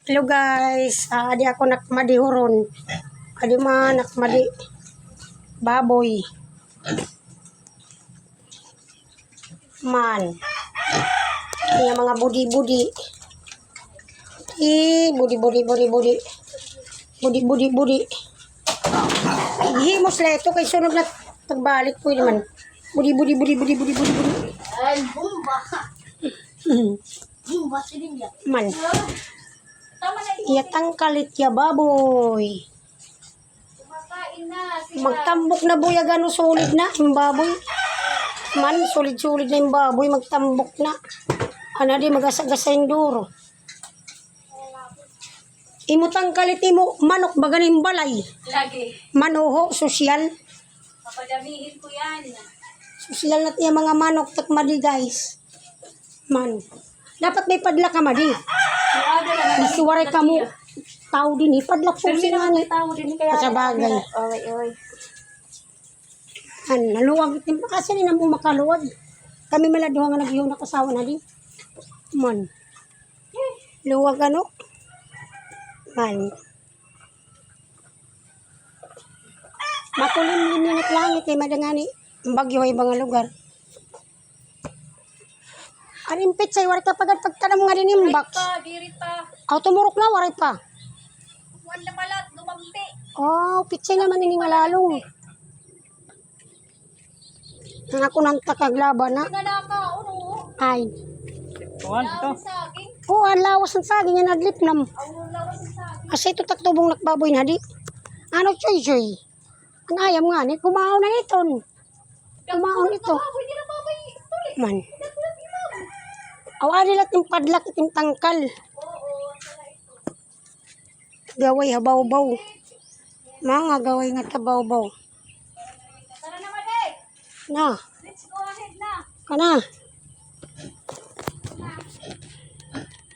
Hello guys, di ako nakmadi huron. Adi man nakmadi baboy. Man. Yung mga budi-budi. Budi-budi. Budi-budi. Hihimos lang ito kay sunod na tagbalik po naman. Budi. Ay, bomba. Bomba siya. Man. Tama na ito. Iyatang kalit ya baboy. Kumakain na sila. Magtambok na buya gano solid na yung baboy. Man, solid na yung baboy. Magtambok na. Ano di magasa-gasa yung duro. Imutang kalit imo manok baganing balay. Lagi. Manuho, sosyal. Papadamihin ko yan. Sosyal na yung mga manok takmadi guys. Man. Dapat may padla ka madi. Isuwaray ka mo. Tao din padla po Pero sila may ni. tao din kaya. Sa bagay. Oy. Naluwag din pa kasi na mo makaluwag. Kami maladuha nga nagyong nakasawa na din. Man. Luwag ano? Man. Makulim-limit langit kay madangani. Bagyo ay mga lugar. Animpit say waray ka pagad pagtanam nga din yung box. Diri pa. Tumurok na waray pa. Wala malat, lumampi. Oh, pitsay naman ini nga lalong. Ang ako nang takaglaban na. Nanaka, ano? Ay. Lawas sa akin. Ang lawas ng saging yan adlip nam. Ang lawas sa akin. Kasi ito taktubong nakbaboy na di. Ano choy. Ang ayam nga ni, kumaon na ito. Kumaon ito. Hindi na babay. Tuloy. Man. Awali lang yung padlak itim tangkal. Oo, sala ito. Gaway habaw-baw. Mga gaway nga tabaw-baw. Tara naman eh. Na, Let's go ahead na. kana.